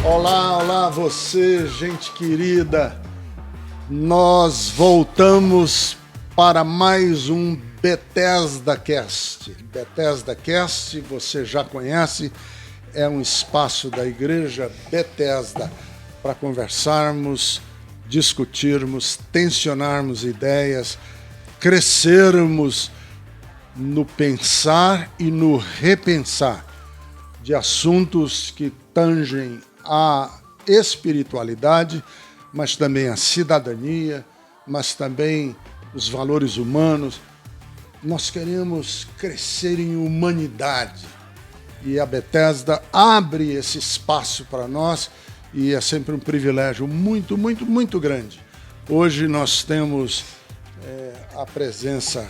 Olá, olá você, gente querida. Nós voltamos para mais um Bethesda Cast. Bethesda Cast, você já conhece, é um espaço da Igreja Bethesda para conversarmos, discutirmos, tensionarmos ideias, crescermos no pensar e no repensar de assuntos que tangem a espiritualidade, mas também a cidadania, mas também os valores humanos. Nós queremos crescer em humanidade e a Bethesda abre esse espaço para nós e é sempre um privilégio muito, muito, muito grande. Hoje nós temos a presença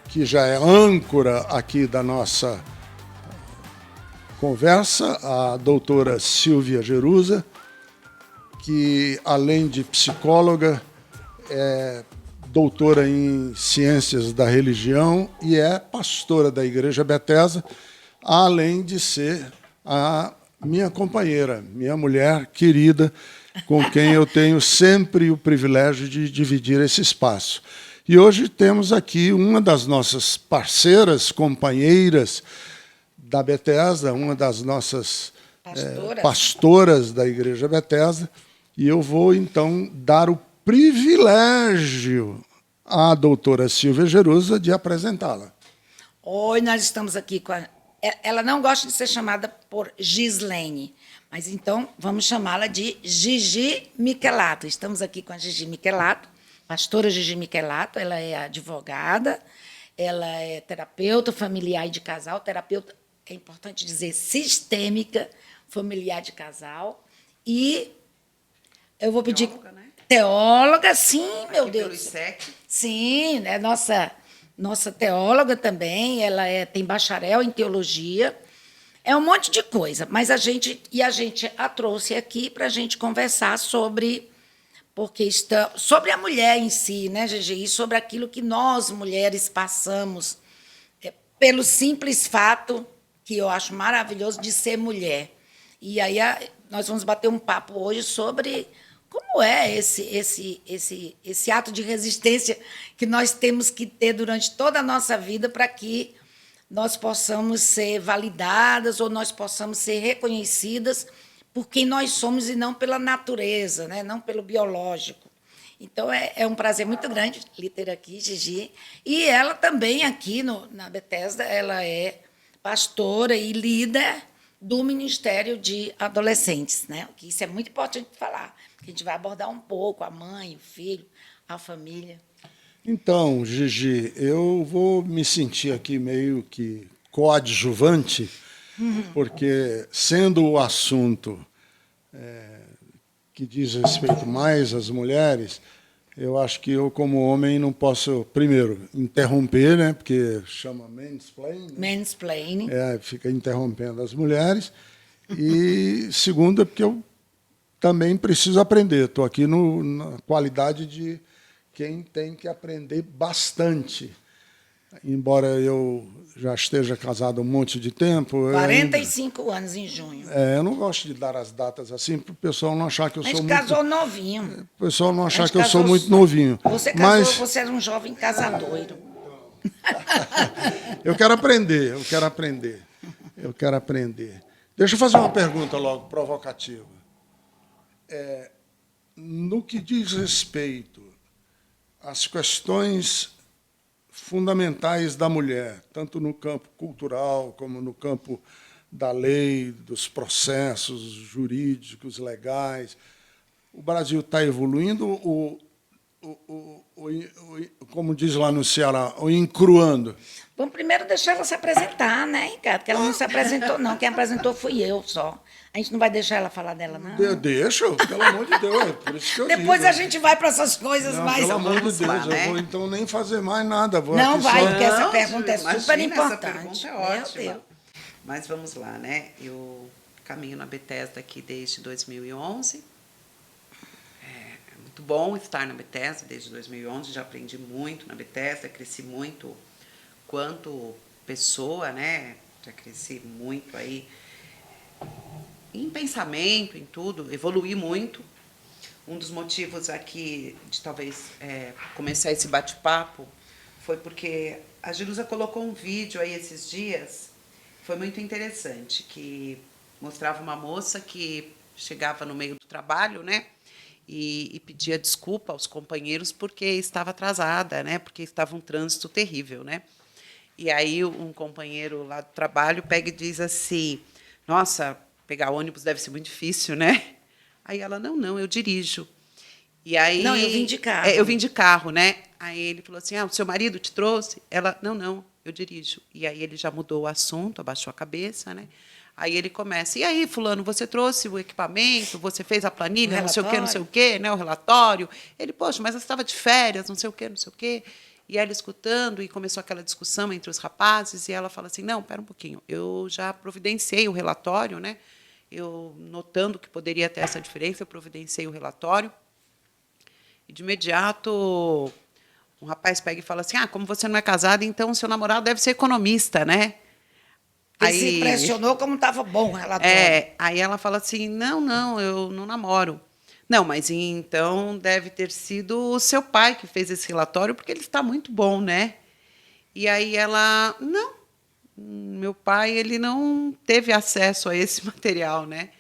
que já é âncora aqui da nossa conversa, a doutora Silvia Jerusa, que, além de psicóloga, é doutora em ciências da religião e é pastora da Igreja Bethesda, além de ser a minha companheira, minha mulher querida, com quem eu tenho sempre o privilégio de dividir esse espaço. E hoje temos aqui uma das nossas parceiras, companheiras da Bethesda, uma das nossas pastoras da Igreja Bethesda, e eu vou, então, dar o privilégio à doutora Silvia Jerusa de apresentá-la. Oi, nós estamos aqui com a... Ela não gosta de ser chamada por Gislene, mas então vamos chamá-la de Gigi Michelato. Estamos aqui com a Gigi Michelato, pastora Gigi Michelato, ela é advogada, ela é terapeuta familiar e de casal, terapeuta, é importante dizer, sistêmica, familiar de casal. E eu vou pedir... Teóloga, né? Teóloga, sim, meu Aqui Deus. pelo ISEC. Sim, é nossa teóloga também, ela tem bacharel em teologia. É um monte de coisa, mas a gente a trouxe aqui para a gente conversar sobre... sobre a mulher em si, né, Gigi? E sobre aquilo que nós, mulheres, passamos pelo simples fato, que eu acho maravilhoso, de ser mulher. E aí nós vamos bater um papo hoje sobre como é esse ato de resistência que nós temos que ter durante toda a nossa vida para que nós possamos ser validadas ou nós possamos ser reconhecidas por quem nós somos e não pela natureza, né? Não pelo biológico. Então, é um prazer muito grande lhe ter aqui, Gigi. E ela também, aqui na Bethesda, ela é pastora e líder do Ministério de Adolescentes, né? Que isso é muito importante falar, porque a gente vai abordar um pouco a mãe, o filho, a família. Então, Gigi, eu vou me sentir aqui meio que coadjuvante, porque, sendo o assunto que diz respeito mais às mulheres, eu acho que eu, como homem, não posso, primeiro, interromper, né, porque chama mansplaining, né? Mansplaining. Fica interrompendo as mulheres. E, segundo, é porque eu também preciso aprender. Estou aqui na qualidade de quem tem que aprender bastante. Embora eu já esteja casado há um monte de tempo... 45 anos em junho. Eu não gosto de dar as datas assim, para o pessoal não achar que eu sou muito... A gente casou novinho. O pessoal não achar que eu sou muito novinho. Você casou, você era um jovem casadoiro. Eu quero aprender, Deixa eu fazer uma pergunta logo, provocativa. No que diz respeito às questões fundamentais da mulher, tanto no campo cultural como no campo da lei, dos processos jurídicos, legais, o Brasil está evoluindo, como diz lá no Ceará, ou encruando? Vamos primeiro deixar ela se apresentar, né, Ricardo? Que ela não se apresentou, não. Quem apresentou fui eu só. A gente não vai deixar ela falar dela, não? Deixa, pelo amor de Deus. É por isso que eu Depois digo. a gente vai para essas coisas Não, mais... pelo amor de Deus, lá, né? eu vou então nem fazer mais nada. Vou Não aqui vai, só... porque essa Não, pergunta é imagina, super essa importante. pergunta é Meu ótima. Deus. Mas vamos lá, né? Eu caminho na Bethesda aqui desde 2011. É muito bom estar na Bethesda desde 2011. Já aprendi muito na Bethesda, cresci muito quanto pessoa, né? Já cresci muito aí em pensamento, em tudo, evoluí muito. Um dos motivos aqui de talvez começar esse bate-papo foi porque a Jerusa colocou um vídeo aí esses dias, foi muito interessante, que mostrava uma moça que chegava no meio do trabalho, né? E pedia desculpa aos companheiros porque estava atrasada, né? Porque estava um trânsito terrível, né? E aí um companheiro lá do trabalho pega e diz assim: nossa, pegar ônibus deve ser muito difícil, né? Aí ela: não, eu dirijo. E aí, Não, eu vim de carro. eu vim de carro, né? Aí ele falou assim: o seu marido te trouxe? Ela: não, eu dirijo. E aí ele já mudou o assunto, abaixou a cabeça, né? Aí ele começa: e aí, fulano, você trouxe o equipamento, você fez a planilha, não sei o quê, né? O relatório. Ele: poxa, mas você estava de férias, não sei o quê. E ela escutando, e começou aquela discussão entre os rapazes, e ela fala assim: não, espera um pouquinho, eu já providenciei o relatório, né? Eu, notando que poderia ter essa diferença, eu providenciei o relatório. E, de imediato, um rapaz pega e fala assim: como você não é casada, então o seu namorado deve ser economista, né? Ele se impressionou como estava bom o relatório. Aí ela fala assim: não, eu não namoro. Não, mas então deve ter sido o seu pai que fez esse relatório, porque ele está muito bom, né? E aí ela: não, meu pai ele não teve acesso a esse material, né?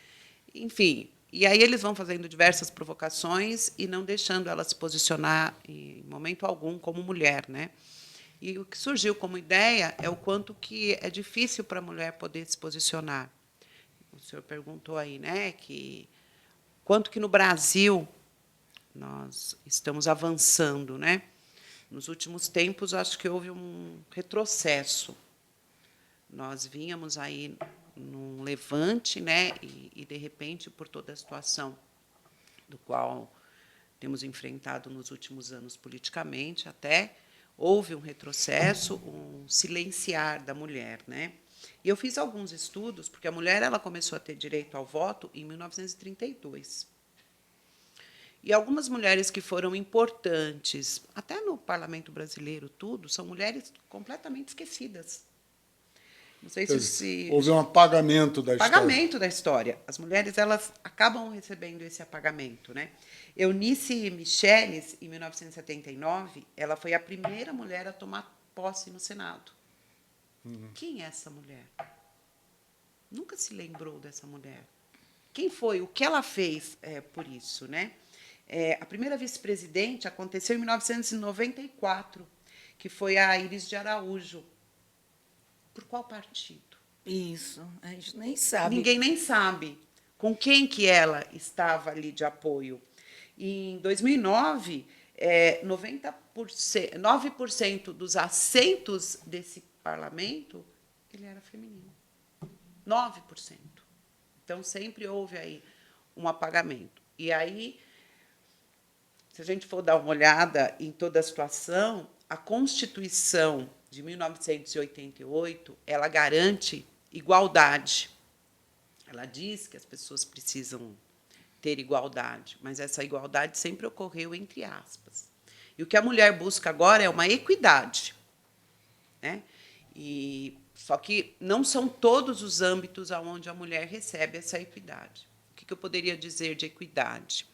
Enfim, e aí eles vão fazendo diversas provocações e não deixando ela se posicionar em momento algum como mulher, né? E o que surgiu como ideia é o quanto que é difícil para a mulher poder se posicionar. O senhor perguntou aí, né, que quanto que no Brasil nós estamos avançando, né? Nos últimos tempos, acho que houve um retrocesso. Nós vínhamos aí num levante, né? E de repente, por toda a situação do qual temos enfrentado nos últimos anos politicamente, até houve um retrocesso, um silenciar da mulher, né? E eu fiz alguns estudos, porque a mulher ela começou a ter direito ao voto em 1932. E algumas mulheres que foram importantes, até no parlamento brasileiro, tudo, são mulheres completamente esquecidas. Não sei se houve um apagamento da história. Apagamento da história. As mulheres elas acabam recebendo esse apagamento, né? Eunice Micheles, em 1979, ela foi a primeira mulher a tomar posse no Senado. Quem é essa mulher? Nunca se lembrou dessa mulher. Quem foi? O que ela fez por isso, né? A primeira vice-presidente aconteceu em 1994, que foi a Iris de Araújo. Por qual partido? Isso, a gente nem sabe. Ninguém nem sabe com quem que ela estava ali de apoio. E, em 2009, 9% dos assentos desse parlamento ele era feminino. 9%. Então, sempre houve aí um apagamento. E aí, se a gente for dar uma olhada em toda a situação, a Constituição de 1988, ela garante igualdade. Ela diz que as pessoas precisam ter igualdade, mas essa igualdade sempre ocorreu entre aspas. E o que a mulher busca agora é uma equidade, né? Só que não são todos os âmbitos onde a mulher recebe essa equidade. O que eu poderia dizer de equidade?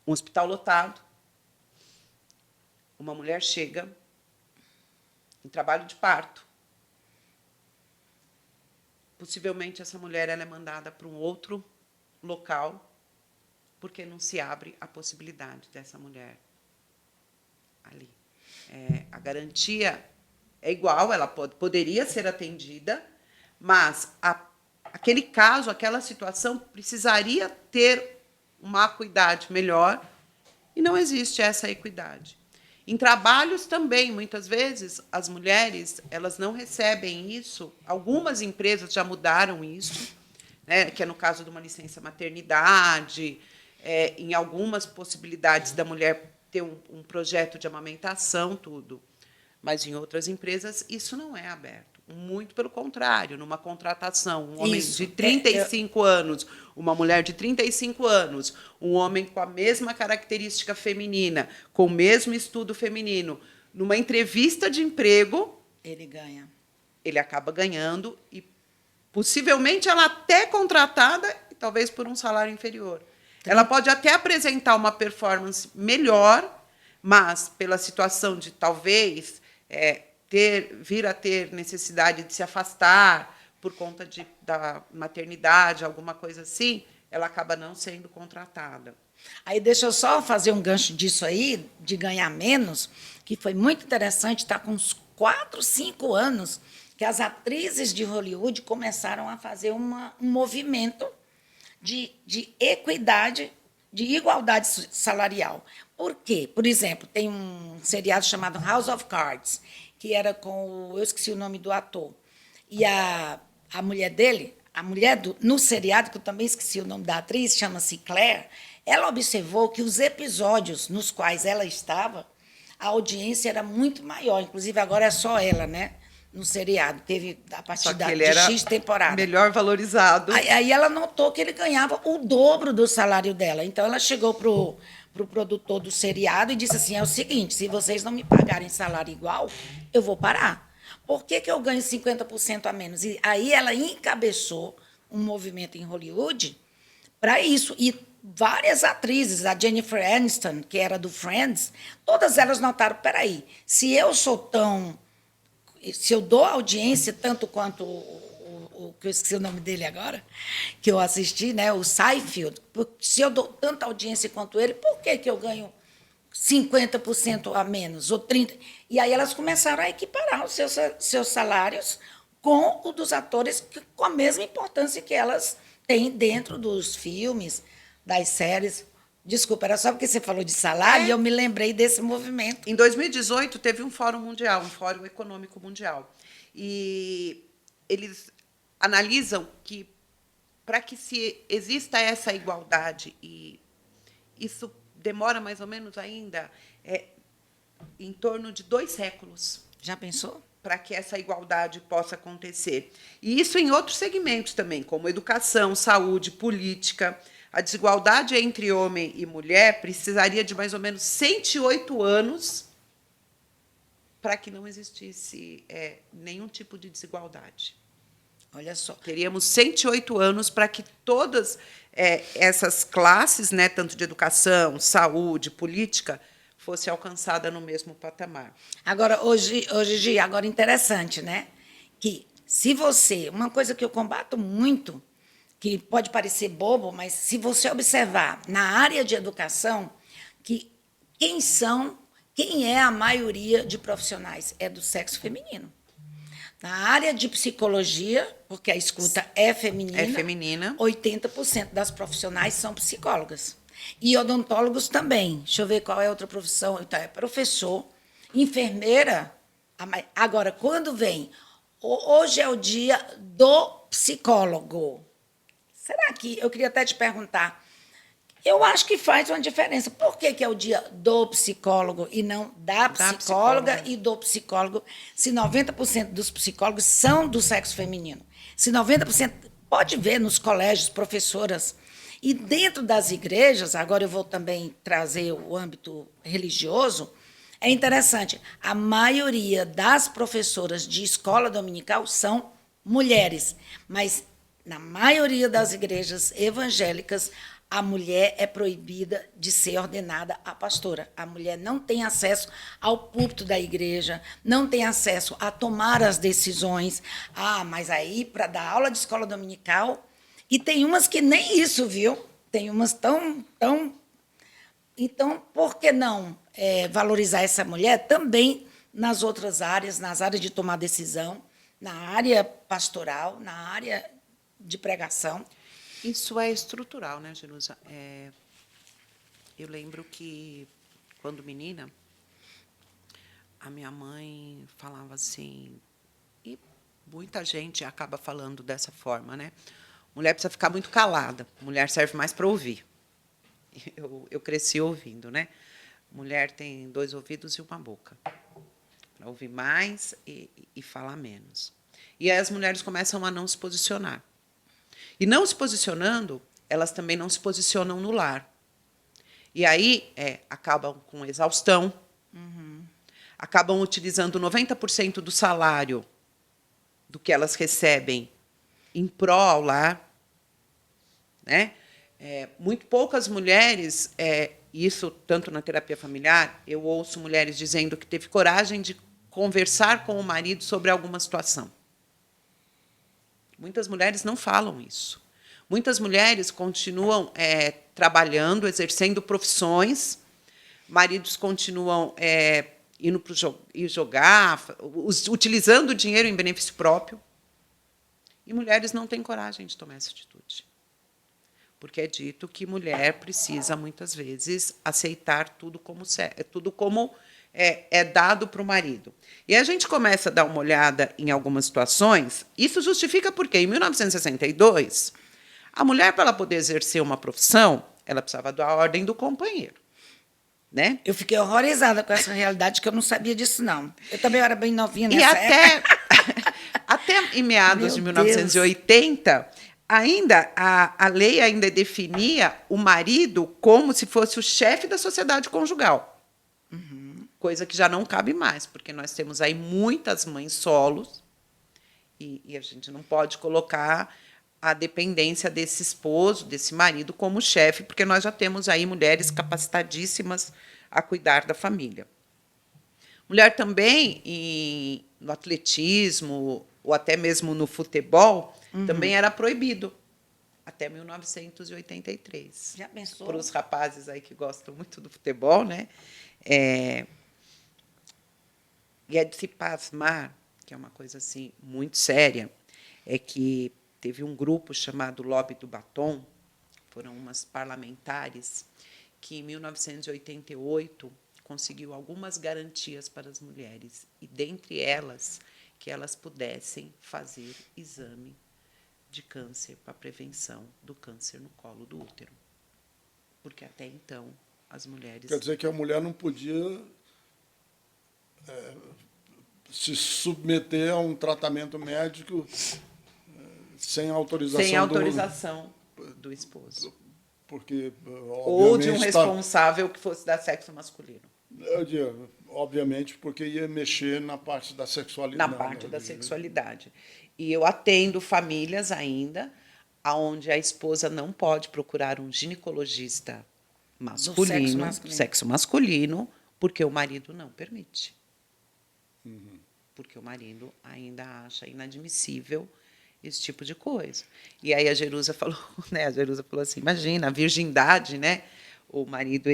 Um hospital lotado, uma mulher chega em trabalho de parto. Possivelmente, essa mulher ela é mandada para um outro local, porque não se abre a possibilidade dessa mulher ali. A garantia é igual, ela poderia ser atendida, mas aquele caso, aquela situação, precisaria ter uma acuidade melhor, e não existe essa equidade. Em trabalhos também, muitas vezes, as mulheres elas não recebem isso. Algumas empresas já mudaram isso, né, que é no caso de uma licença maternidade, em algumas possibilidades da mulher ter um projeto de amamentação, tudo. Mas, em outras empresas, isso não é aberto. Muito pelo contrário, numa contratação, um homem de 35 anos, uma mulher de 35 anos, um homem com a mesma característica feminina, com o mesmo estudo feminino, numa entrevista de emprego, ele ganha. Ele acaba ganhando e Possivelmente ela até contratada, e talvez por um salário inferior. Ela pode até apresentar uma performance melhor, mas pela situação de talvez vir a ter necessidade de se afastar por conta da maternidade, alguma coisa assim, ela acaba não sendo contratada. Aí deixa eu só fazer um gancho disso aí, de ganhar menos, que foi muito interessante, está com uns 4, 5 anos que as atrizes de Hollywood começaram a fazer um movimento de equidade, de igualdade salarial. Por quê? Por exemplo, tem um seriado chamado House of Cards, que era com eu esqueci o nome do ator, e a mulher dele, no seriado, que eu também esqueci o nome da atriz, chama-se Claire, ela observou que os episódios nos quais ela estava, a audiência era muito maior, inclusive agora é só ela, né? No seriado, teve a partir de X temporada. Melhor valorizado. Aí ela notou que ele ganhava o dobro do salário dela. Então ela chegou para o produtor do seriado e disse assim: é o seguinte, se vocês não me pagarem salário igual, eu vou parar. Por que eu ganho 50% a menos? E aí ela encabeçou um movimento em Hollywood para isso. E várias atrizes, a Jennifer Aniston, que era do Friends, todas elas notaram, peraí, se eu dou audiência tanto quanto o que eu esqueci o nome dele agora, que eu assisti, né, o Seinfeld, se eu dou tanta audiência quanto ele, por que eu ganho 50% a menos, ou 30%? E aí elas começaram a equiparar os seus salários com o dos atores, com a mesma importância que elas têm dentro dos filmes, das séries. Desculpa, era só porque você falou de salário e eu me lembrei desse movimento. Em 2018, teve um fórum mundial, um fórum econômico mundial. E eles analisam que, para que se exista essa igualdade, e isso demora mais ou menos ainda em torno de 2 séculos. Já pensou? Para que essa igualdade possa acontecer. E isso em outros segmentos também, como educação, saúde, política. A desigualdade entre homem e mulher precisaria de mais ou menos 108 anos para que não existisse nenhum tipo de desigualdade. Olha só. Teríamos 108 anos para que todas essas classes, né, tanto de educação, saúde, política, fosse alcançada no mesmo patamar. Agora, hoje, Gi, agora interessante, né? Que se você... Uma coisa que eu combato muito, que pode parecer bobo, mas se você observar na área de educação, que quem é a maioria de profissionais? É do sexo feminino. Na área de psicologia, porque a escuta é feminina, 80% das profissionais são psicólogas. E odontólogos também. Deixa eu ver qual é outra profissão. Então, é professor, enfermeira. Agora, quando vem... Hoje é o dia do psicólogo. Será que... Eu queria até te perguntar. Eu acho que faz uma diferença. Por que é o dia do psicólogo e não da psicóloga e do psicólogo, se 90% dos psicólogos são do sexo feminino? Se 90%... Pode ver nos colégios, professoras... E dentro das igrejas, agora eu vou também trazer o âmbito religioso, é interessante, a maioria das professoras de escola dominical são mulheres, mas na maioria das igrejas evangélicas, a mulher é proibida de ser ordenada a pastora. A mulher não tem acesso ao púlpito da igreja, não tem acesso a tomar as decisões. Mas aí, para dar aula de escola dominical... E tem umas que nem isso, viu? Tem umas tão... Então, por que não valorizar essa mulher também nas outras áreas, nas áreas de tomar decisão, na área pastoral, na área de pregação? Isso é estrutural, né, Jerusa? Eu lembro que, quando menina, a minha mãe falava assim, e muita gente acaba falando dessa forma, né? Mulher precisa ficar muito calada, mulher serve mais para ouvir. Eu cresci ouvindo, né? Mulher tem 2 ouvidos e uma boca, para ouvir mais e falar menos. E aí as mulheres começam a não se posicionar. E não se posicionando, elas também não se posicionam no lar. E aí acabam com exaustão, acabam utilizando 90% do salário do que elas recebem em prol ao lar, né? Muito poucas mulheres, isso tanto na terapia familiar, eu ouço mulheres dizendo que teve coragem de conversar com o marido sobre alguma situação. Muitas mulheres não falam isso. Muitas mulheres continuam trabalhando, exercendo profissões, maridos continuam indo para jogar, utilizando o dinheiro em benefício próprio, e mulheres não têm coragem de tomar essa atitude. Porque é dito que mulher precisa, muitas vezes, aceitar tudo como é dado para o marido. E a gente começa a dar uma olhada em algumas situações. Isso justifica porque, em 1962, a mulher, para ela poder exercer uma profissão, ela precisava da ordem do companheiro. Né? Eu fiquei horrorizada com essa realidade, que eu não sabia disso, não. Eu também era bem novinha E nessa época. até em meados de 1980, ainda a lei ainda definia o marido como se fosse o chefe da sociedade conjugal. Coisa que já não cabe mais, porque nós temos aí muitas mães solos e a gente não pode colocar a dependência desse esposo, desse marido, como chefe, porque nós já temos aí mulheres capacitadíssimas a cuidar da família. Mulher também, no atletismo, ou até mesmo no futebol, também era proibido, até 1983. Já pensou? Para os rapazes aí que gostam muito do futebol, né? E é de se pasmar, que é uma coisa assim muito séria, é que teve um grupo chamado Lobby do Batom, foram umas parlamentares, que em 1988 conseguiu algumas garantias para as mulheres, e dentre elas, que elas pudessem fazer exame de câncer para prevenção do câncer no colo do útero. Porque até então as mulheres... Quer dizer que a mulher não podia se submeter a um tratamento médico sem autorização do esposo. Porque, ou de um responsável que fosse da sexo masculino. Obviamente, porque ia mexer na parte da sexualidade. Na parte da sexualidade. E eu atendo famílias ainda onde a esposa não pode procurar um ginecologista masculino, sexo masculino, porque o marido não permite. Porque o marido ainda acha inadmissível esse tipo de coisa. E aí a Jerusa falou, né? A Jerusa falou assim: imagina, a virgindade, né? O marido,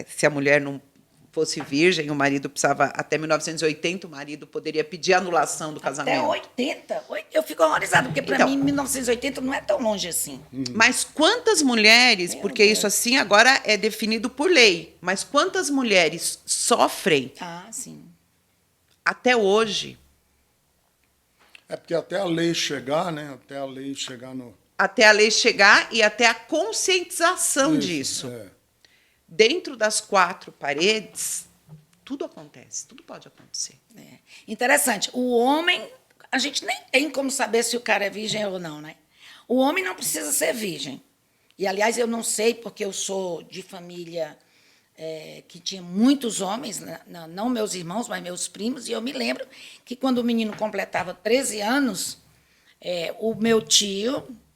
se a mulher não fosse virgem, o marido precisava, até 1980, o marido poderia pedir anulação do casamento. Até 80? Eu fico horrorizada, porque para mim 1980 não é tão longe assim. Mas quantas mulheres, porque isso assim agora é definido por lei, mas quantas mulheres sofrem até hoje? É porque até a lei chegar, né? Até a lei chegar no... Até a lei chegar e até a conscientização disso. Dentro das quatro paredes, tudo acontece, tudo pode acontecer. Interessante. O homem, a gente nem tem como saber se o cara é virgem ou não, né? O homem não precisa ser virgem. E, aliás, eu não sei, porque eu sou de família que tinha muitos homens, né? Não meus irmãos, mas meus primos, e eu me lembro que, quando o menino completava 13 anos,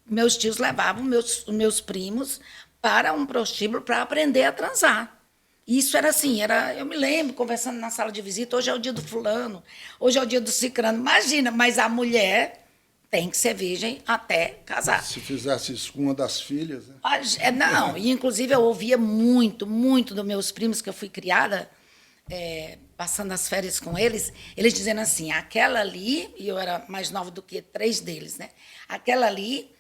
meus tios levavam meus primos para um prostíbulo para aprender a transar. Isso era assim, eu me lembro, conversando na sala de visita, hoje é o dia do fulano, hoje é o dia do cicrano. Imagina, mas a mulher tem que ser virgem até casar. Se fizesse isso com uma das filhas... Né? Não, e inclusive eu ouvia muito, muito dos meus primos, que eu fui criada, passando as férias com eles dizendo assim, aquela ali, e eu era mais nova do que 3 deles, né? Aquela ali...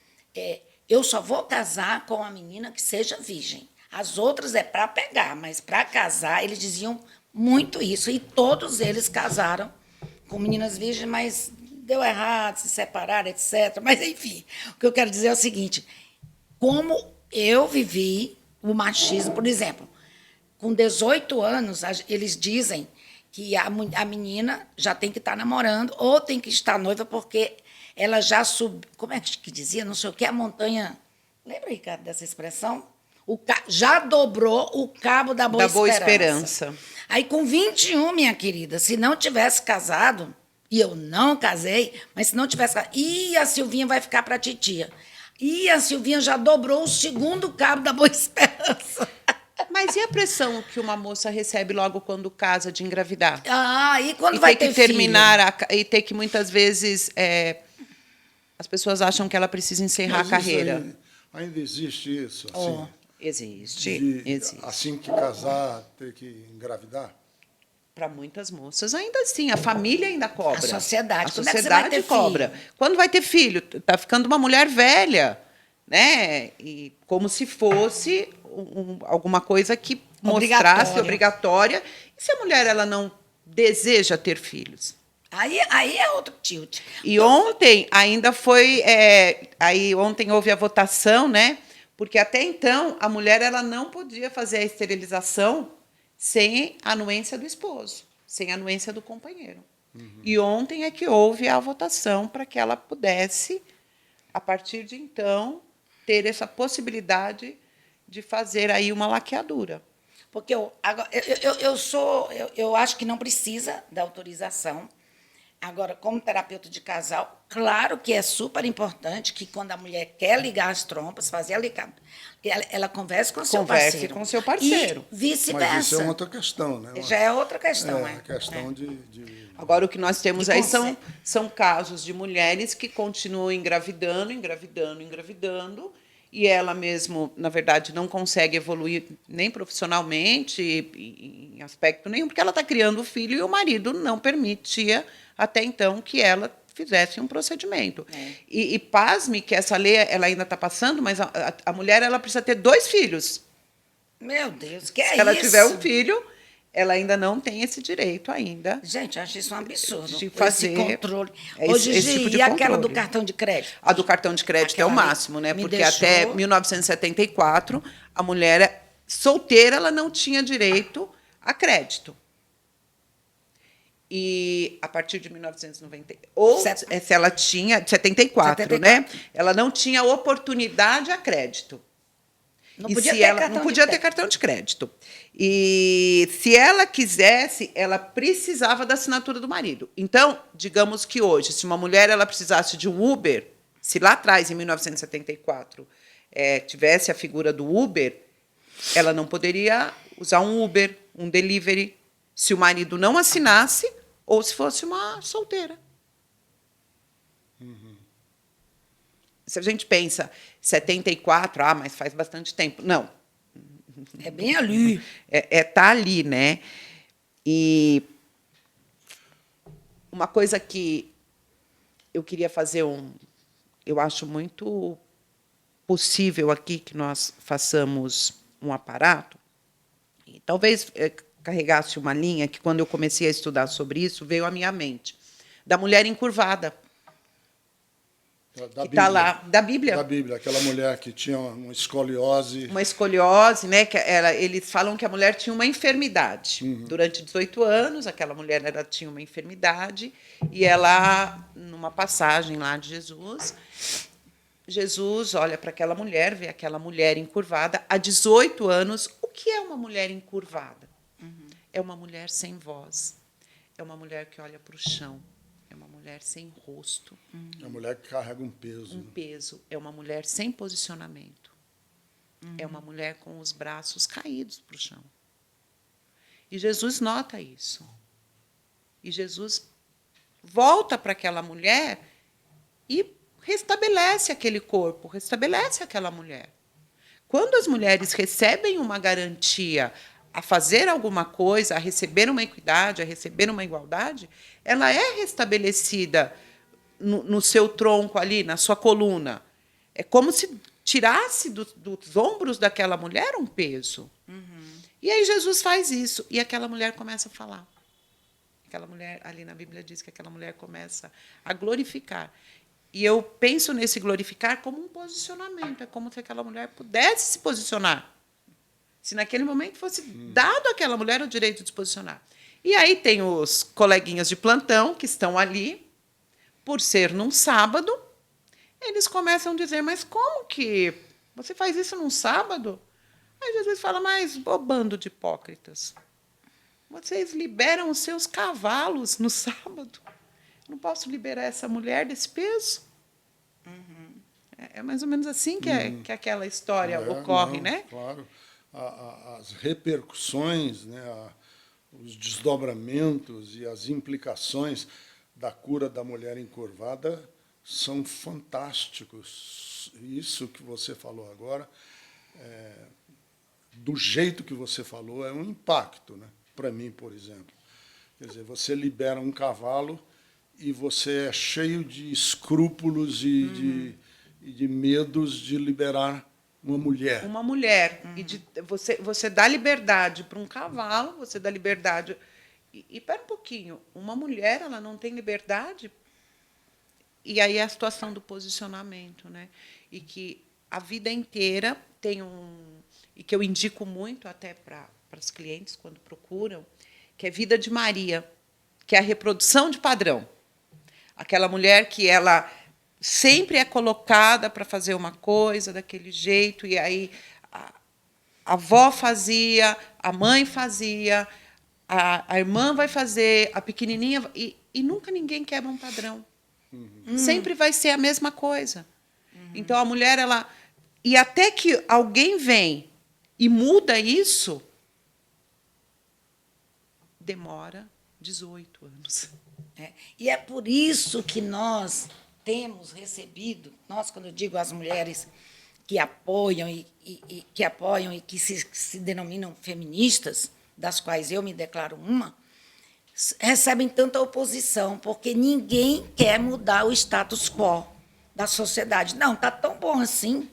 eu só vou casar com a menina que seja virgem. As outras é para pegar, mas para casar, eles diziam muito isso. E todos eles casaram com meninas virgens, mas deu errado, se separaram, etc. Mas, enfim, o que eu quero dizer é o seguinte: como eu vivi o machismo, por exemplo, com 18 anos, eles dizem que a menina já tem que estar namorando ou tem que estar noiva, porque ela já subiu, como é que dizia? Não sei o que, a montanha... Lembra, Ricardo, dessa expressão? Já dobrou o cabo da Boa Esperança. Esperança. Aí, com 21, minha querida, se não tivesse casado, E eu não casei, mas se não tivesse casado, a Silvinha vai ficar para a titia. A Silvinha já dobrou o segundo cabo da Boa Esperança. Mas e a pressão que uma moça recebe logo quando casa de engravidar? E quando E vai ter ter que terminar, filho? e ter que muitas vezes as pessoas acham que ela precisa encerrar Mas a carreira. isso ainda existe isso, assim, Existe. assim que casar, ter que engravidar? Para muitas moças, ainda assim, a família ainda cobra. A sociedade. A Quando é que você vai sociedade ter cobra. filho? Quando vai ter filho? Está ficando uma mulher velha, né? E como se fosse alguma coisa que mostrasse obrigatória. E se a mulher ela não deseja ter filhos? Aí é outro tilt. E ontem ainda foi. Ontem houve a votação, né? Porque até então a mulher ela não podia fazer a esterilização sem a anuência do esposo, sem a anuência do companheiro. E ontem é que houve a votação para que ela pudesse, a partir de então, ter essa possibilidade de fazer aí uma laqueadura. Porque eu acho que não precisa da autorização. Agora, como terapeuta de casal, claro que é super importante que quando a mulher quer ligar as trompas, fazer a ligação, ela converse com o seu parceiro. Converse com o seu parceiro. E vice-versa. Mas isso é outra questão, né? Já é outra questão, É, a questão de... Agora, o que nós temos De aí conselho. são casos de mulheres que continuam engravidando, e ela mesmo, na verdade, não consegue evoluir nem profissionalmente, em aspecto nenhum, porque ela está criando o filho e o marido não permitia, até então, que ela fizesse um procedimento. E pasme que essa lei ela ainda está passando, mas a mulher ela precisa ter 2 filhos. Meu Deus, que é isso? Se ela tiver um filho, ela ainda não tem esse direito ainda. Gente, eu acho isso um absurdo. De fazer esse controle. esse tipo de e aquela controle. do cartão de crédito? A do cartão de crédito é o Aquela ali máximo, né? me Porque deixou- até 1974, a mulher solteira ela não tinha direito a crédito. E a partir de 1990, se ela tinha 74, né? Ela não tinha oportunidade a crédito. Não E podia se ter ela cartão não de podia ter crédito. cartão de crédito. E se ela quisesse, ela precisava da assinatura do marido. Então, digamos que hoje, se uma mulher ela precisasse de um Uber, se lá atrás, em 1974, tivesse a figura do Uber, ela não poderia usar um Uber, um delivery, se o marido não assinasse ou se fosse uma solteira. Se a gente pensa 74, mas faz bastante tempo. Não. É bem ali. Tá ali, né? E uma coisa que eu queria fazer eu acho muito possível aqui que nós façamos um aparato, e talvez carregasse uma linha que, quando eu comecei a estudar sobre isso, veio à minha mente, da mulher encurvada. Da que está lá, da Bíblia. Da Bíblia, aquela mulher que tinha uma escoliose. Uma escoliose, né? Eles falam que a mulher tinha uma enfermidade. Durante 18 anos, aquela mulher tinha uma enfermidade, e ela, numa passagem lá de Jesus olha para aquela mulher, vê aquela mulher encurvada há 18 anos. O que é uma mulher encurvada? É uma mulher sem voz, é uma mulher que olha para o chão, é uma mulher sem rosto. É uma mulher que carrega um peso. Um peso. É uma mulher sem posicionamento. É uma mulher com os braços caídos para o chão. E Jesus nota isso. E Jesus volta para aquela mulher e restabelece aquele corpo, restabelece aquela mulher. Quando as mulheres recebem uma garantia a fazer alguma coisa, a receber uma equidade, a receber uma igualdade, ela é restabelecida no seu tronco ali, na sua coluna. É como se tirasse dos ombros daquela mulher um peso. E aí Jesus faz isso, e aquela mulher começa a falar. Aquela mulher, ali na Bíblia diz que aquela mulher começa a glorificar. E eu penso nesse glorificar como um posicionamento, é como se aquela mulher pudesse se posicionar. Se naquele momento fosse dado àquela mulher o direito de se posicionar. E aí tem os coleguinhas de plantão que estão ali, por ser num sábado, eles começam a dizer, mas como que você faz isso num sábado? Aí Jesus fala, mas, ô bando de hipócritas, vocês liberam os seus cavalos no sábado. não posso liberar essa mulher desse peso? É mais ou menos assim que aquela história ocorre, não, né? Claro. As repercussões, né, os desdobramentos e as implicações da cura da mulher encurvada são fantásticos. Isso que você falou agora, do jeito que você falou, é um impacto, né? Para mim, por exemplo. Quer dizer, você libera um cavalo e você é cheio de escrúpulos e de medos de liberar uma mulher. Uma mulher. E você dá liberdade para um cavalo, você dá liberdade. E pera um pouquinho, uma mulher ela não tem liberdade. E aí é a situação do posicionamento, né? E que a vida inteira tem e que eu indico muito até para os clientes quando procuram, que é Vida de Maria, que é a reprodução de padrão. Aquela mulher que ela sempre é colocada para fazer uma coisa daquele jeito, e aí a avó fazia, a mãe fazia, a irmã vai fazer, a pequenininha, e nunca ninguém quebra um padrão. Sempre vai ser a mesma coisa. Então, a mulher, ela... E até que alguém vem e muda isso, demora 18 anos. E é por isso que nós temos recebido, nós, quando eu digo as mulheres que apoiam e que se denominam feministas, das quais eu me declaro uma, recebem tanta oposição, porque ninguém quer mudar o status quo da sociedade. Não, está tão bom assim.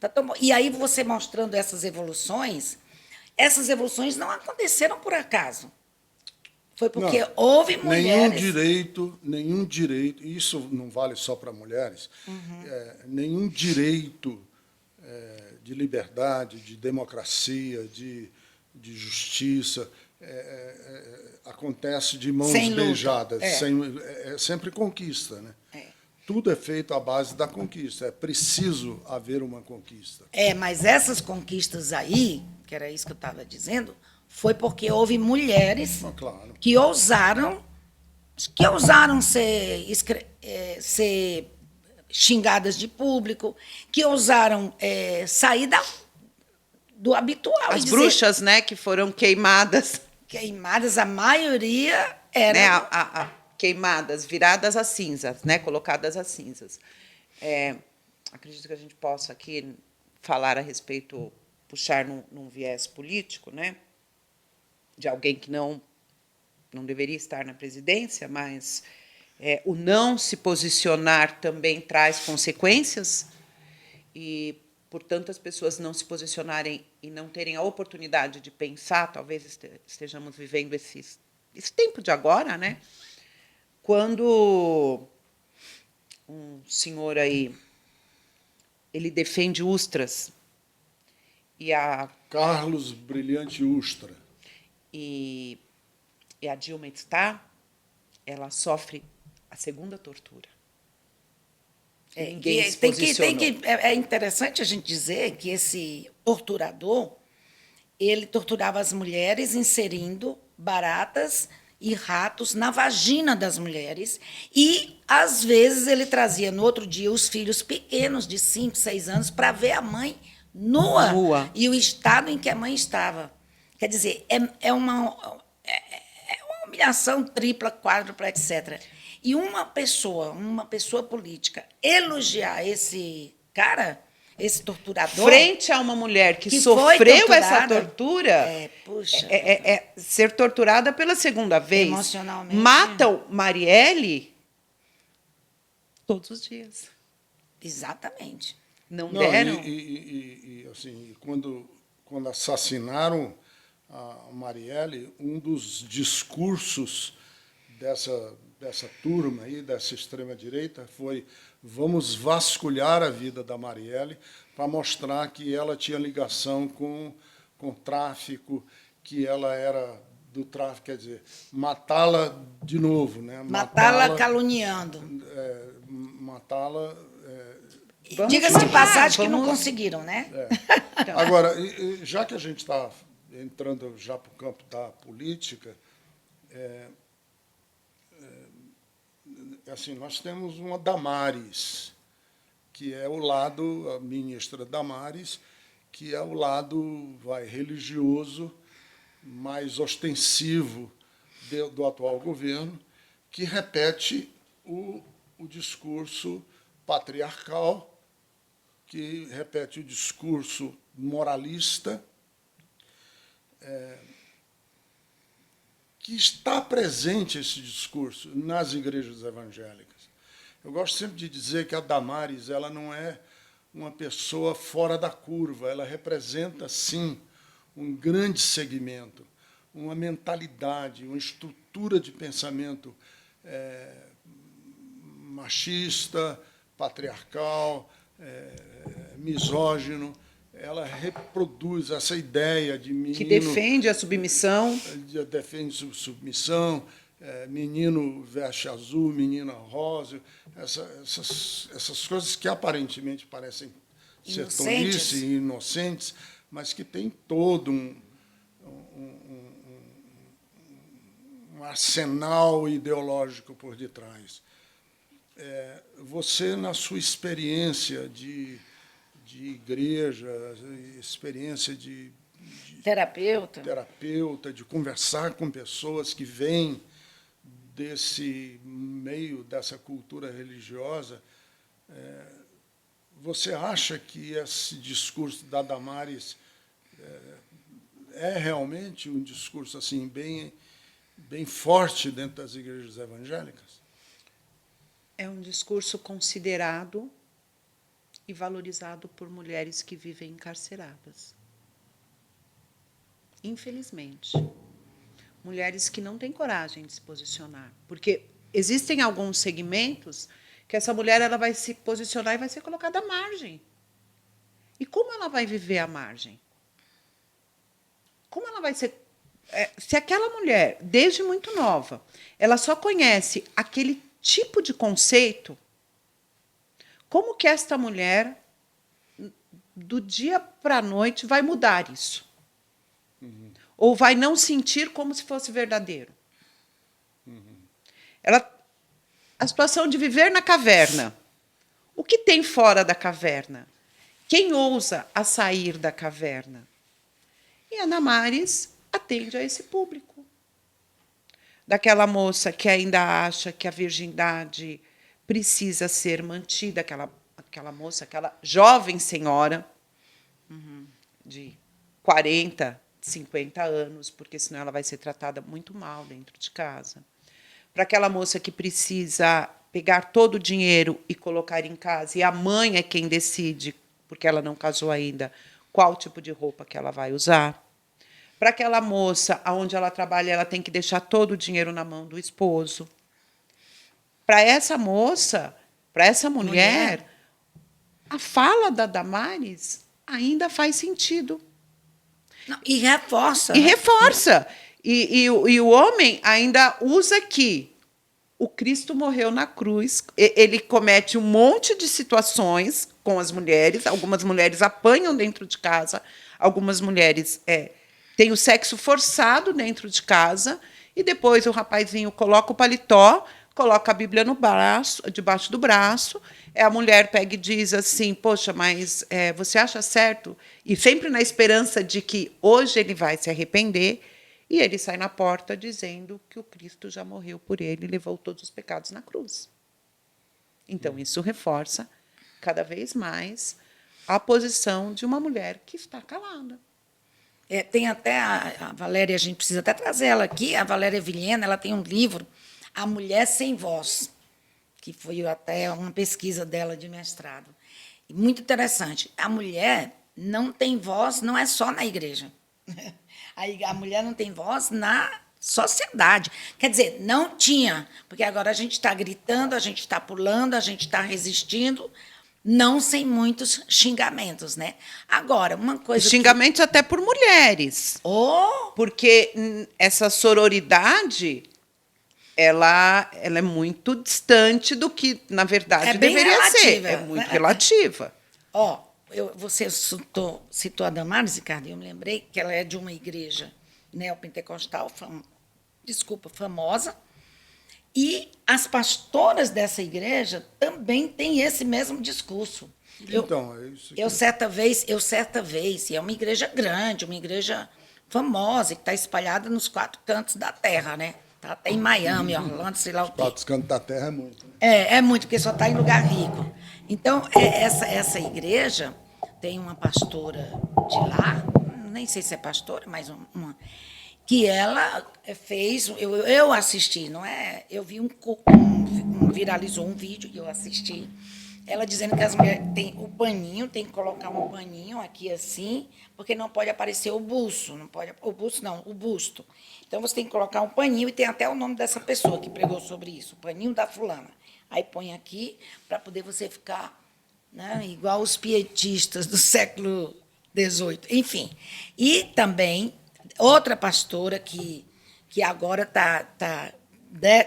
Tá tão bom. E aí, você mostrando essas evoluções não aconteceram por acaso. Foi porque houve mulheres... Nenhum direito, isso não vale só para mulheres, nenhum direito de liberdade, de democracia, de justiça, acontece de mãos beijadas, é sempre conquista, né? Tudo é feito à base da conquista, é preciso haver uma conquista. Mas essas conquistas aí, que era isso que eu estava dizendo, foi porque houve mulheres que ousaram ser xingadas de público, que ousaram sair do habitual. As bruxas, né, que foram queimadas. Queimadas, a maioria era... Né, queimadas, viradas a cinzas, né, colocadas a cinzas. Acredito que a gente possa aqui falar a respeito, puxar num viés político, né, de alguém que não deveria estar na presidência, mas o não se posicionar também traz consequências, e, portanto, as pessoas não se posicionarem e não terem a oportunidade de pensar, talvez estejamos vivendo esse tempo de agora, né? Quando um senhor aí, ele defende Ustras, e Carlos Brilhante Ustra. E a Dilma está, ela sofre a segunda tortura. Ninguém se posicionou. É interessante a gente dizer que esse torturador, ele torturava as mulheres inserindo baratas e ratos na vagina das mulheres, e, às vezes, ele trazia, no outro dia, os filhos pequenos, de 5, 6 anos, para ver a mãe nua, e o estado em que a mãe estava. Quer dizer, é uma humilhação tripla, quádrupla, etc. E uma pessoa política, elogiar esse cara, esse torturador... Frente a uma mulher que sofreu essa tortura, ser torturada pela segunda vez. Emocionalmente. Matam Marielle todos os dias. Exatamente. Não deram? Assim, quando assassinaram a Marielle, um dos discursos dessa turma aí, dessa extrema-direita, foi: vamos vasculhar a vida da Marielle para mostrar que ela tinha ligação com tráfico, que ela era do tráfico, quer dizer, matá-la de novo, né? Matá-la caluniando. Matá-la... Diga-se de passagem que não conseguiram, né? Então. Agora, já que a gente está entrando já para o campo da política, assim, nós temos uma Damares, que é o lado, a ministra Damares, que é o lado religioso, mais ostensivo do atual governo, que repete o discurso patriarcal, que repete o discurso moralista, que está presente esse discurso nas igrejas evangélicas. Eu gosto sempre de dizer que a Damares ela não é uma pessoa fora da curva, ela representa, sim, um grande segmento, uma mentalidade, uma estrutura de pensamento machista, patriarcal, misógino. Ela reproduz essa ideia de menino... Que defende a submissão. Defende submissão, menino veste azul, menina rosa, essas coisas que aparentemente parecem ser tolice e inocentes, mas que tem todo um arsenal ideológico por detrás. Você, na sua experiência de igreja, experiência de terapeuta, de conversar com pessoas que vêm desse meio, dessa cultura religiosa, você acha que esse discurso da Damares é realmente um discurso assim bem forte dentro das igrejas evangélicas? É um discurso considerado e valorizado por mulheres que vivem encarceradas. Infelizmente. Mulheres que não têm coragem de se posicionar. Porque existem alguns segmentos que essa mulher ela vai se posicionar e vai ser colocada à margem. E como ela vai viver à margem? Como ela vai ser... se aquela mulher, desde muito nova, ela só conhece aquele tipo de conceito, como que esta mulher, do dia para a noite, vai mudar isso? Uhum. Ou vai não sentir como se fosse verdadeiro? Uhum. A situação de viver na caverna. O que tem fora da caverna? Quem ousa a sair da caverna? E a Damares atende a esse público. Daquela moça que ainda acha que a virgindade precisa ser mantida, aquela moça, aquela jovem senhora de 40, 50 anos, porque senão ela vai ser tratada muito mal dentro de casa. Para aquela moça que precisa pegar todo o dinheiro e colocar em casa, e a mãe é quem decide, porque ela não casou ainda, qual tipo de roupa que ela vai usar. Para aquela moça, onde ela trabalha, ela tem que deixar todo o dinheiro na mão do esposo. Para essa moça, para essa mulher, a fala da Damares ainda faz sentido. Não, e reforça. E reforça. E o homem ainda usa que o Cristo morreu na cruz. Ele comete um monte de situações com as mulheres. Algumas mulheres apanham dentro de casa. Algumas mulheres têm o sexo forçado dentro de casa. E depois o rapazinho coloca o paletó, coloca a Bíblia no braço, debaixo do braço. A mulher pega e diz assim, poxa, mas você acha certo? E sempre na esperança de que hoje ele vai se arrepender. E ele sai na porta dizendo que o Cristo já morreu por ele e levou todos os pecados na cruz. Então, isso reforça cada vez mais a posição de uma mulher que está calada. Tem até a Valéria, a gente precisa até trazer ela aqui, a Valéria Vilhena, ela tem um livro, A Mulher Sem Voz, que foi até uma pesquisa dela de mestrado. E muito interessante. A mulher não tem voz, não é só na igreja. A mulher não tem voz na sociedade. Quer dizer, não tinha, porque agora a gente está gritando, a gente está pulando, a gente está resistindo, não sem muitos xingamentos, né? Agora, uma coisa... Xingamentos até por mulheres. Oh! Porque essa sororidade... Ela é muito distante do que, na verdade, deveria ser. É muito relativa. Você citou a Damares, Ricardo, e eu me lembrei que ela é de uma igreja neopentecostal, famosa, E as pastoras dessa igreja também têm esse mesmo discurso. Então, é isso que... Eu certa vez, e é uma igreja grande, uma igreja famosa, que está espalhada nos 4 cantos da terra, né? Tá até em Miami, Orlando, sei lá o quê. 4 cantos da terra é muito. Né? É muito, porque só está em lugar rico. Então, essa igreja tem uma pastora de lá, nem sei se é pastora, mas uma que ela fez, eu assisti, não é? Eu vi viralizou um vídeo e eu assisti, ela dizendo que as mulheres têm o paninho, tem que colocar um paninho aqui assim, porque não pode aparecer o busto, o busto. Então você tem que colocar um paninho e tem até o nome dessa pessoa que pregou sobre isso, o paninho da fulana. Aí põe aqui para poder você ficar, né, igual os pietistas do século XVIII, enfim. E também outra pastora que agora está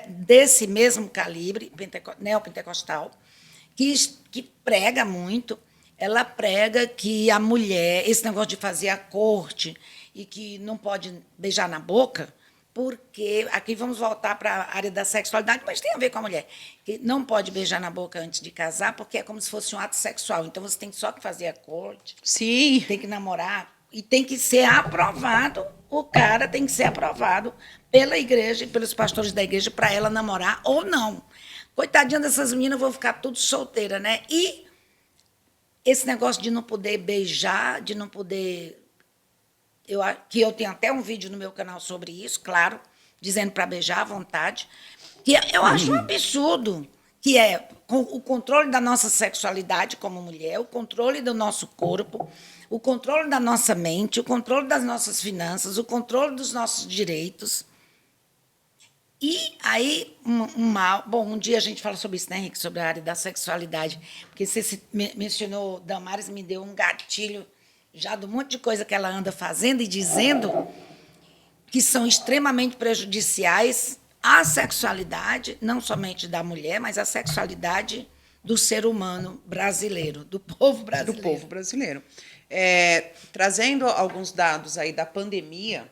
desse mesmo calibre, neopentecostal, que prega muito, ela prega que a mulher, esse negócio de fazer a corte e que não pode beijar na boca, porque, aqui vamos voltar para a área da sexualidade, mas tem a ver com a mulher, que não pode beijar na boca antes de casar, porque é como se fosse um ato sexual. Então, você tem só que fazer a corte, Sim. tem que namorar, e tem que ser aprovado, o cara tem que ser aprovado pela igreja e pelos pastores da igreja para ela namorar ou não. Coitadinha dessas meninas, vão ficar tudo solteira, né? E esse negócio de não poder beijar, de não poder... que eu tenho até um vídeo no meu canal sobre isso, claro, dizendo para beijar à vontade, que eu acho um absurdo, que é o controle da nossa sexualidade como mulher, o controle do nosso corpo, o controle da nossa mente, o controle das nossas finanças, o controle dos nossos direitos. E aí, um dia a gente fala sobre isso, né, Henrique, sobre a área da sexualidade, porque você mencionou, Damares me deu um gatilho já do monte de coisa que ela anda fazendo e dizendo que são extremamente prejudiciais à sexualidade, não somente da mulher, mas à sexualidade do ser humano brasileiro, do povo brasileiro. Do povo brasileiro. Trazendo alguns dados aí da pandemia,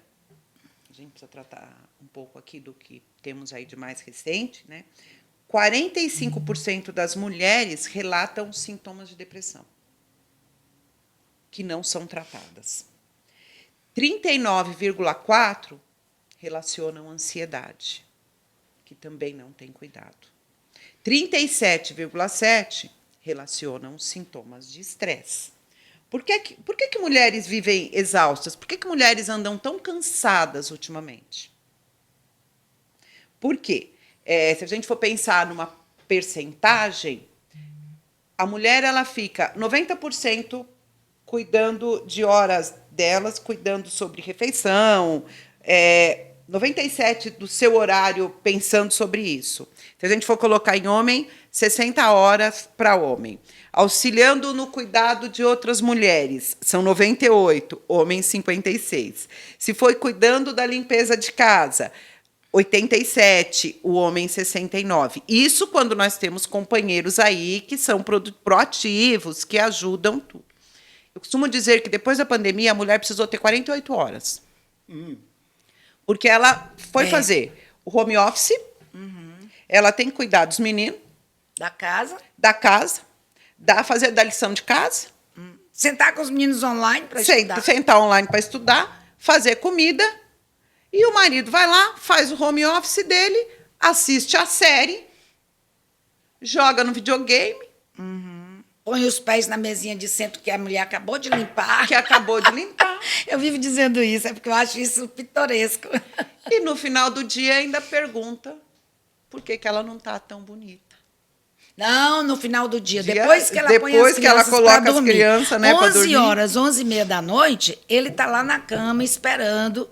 a gente precisa tratar um pouco aqui do que temos aí de mais recente, né? 45% das mulheres relatam sintomas de depressão que não são tratadas. 39,4% relacionam ansiedade, que também não tem cuidado. 37,7% relacionam sintomas de estresse. Por que mulheres vivem exaustas? Por que mulheres andam tão cansadas ultimamente? Por quê? Se a gente for pensar numa percentagem, a mulher ela fica 90% cuidando de horas delas, cuidando sobre refeição, 97% do seu horário pensando sobre isso. Se a gente for colocar em homem, 60 horas para homem. Auxiliando no cuidado de outras mulheres, são 98, homens 56. Se for cuidando da limpeza de casa, 87, o homem 69. Isso quando nós temos companheiros aí que são proativos, que ajudam tudo. Eu costumo dizer que depois da pandemia a mulher precisou ter 48 horas. Porque ela foi fazer o home office, ela tem que cuidar dos meninos, da casa, fazer da lição de casa, sentar com os meninos online para estudar. Sentar online para estudar, fazer comida, e o marido vai lá, faz o home office dele, assiste a série, joga no videogame. Põe os pés na mesinha de centro que a mulher acabou de limpar. Eu vivo dizendo isso, é porque eu acho isso pitoresco. E no final do dia ainda pergunta por que ela não está tão bonita. Não, no final do dia. Depois que ela põe as crianças que ela coloca as crianças, né, para dormir. 11 horas, 11h30 da noite, ele está lá na cama esperando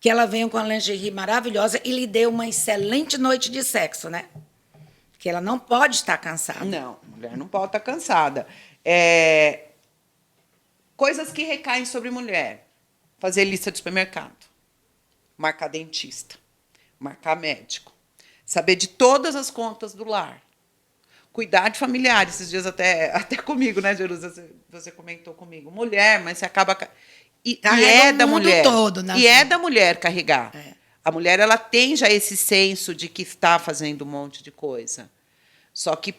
que ela venha com a lingerie maravilhosa e lhe dê uma excelente noite de sexo, né? Porque ela não pode estar cansada. Não, a mulher não pode estar cansada. Coisas que recaem sobre mulher. Fazer lista de supermercado. Marcar dentista. Marcar médico. Saber de todas as contas do lar. Cuidar de familiares. Esses dias até comigo, né, Jerusa? Você comentou comigo. Mulher, mas você acaba... E é da mulher. Todo, e é da mulher carregar. A mulher ela tem já esse senso de que está fazendo um monte de coisa. Só que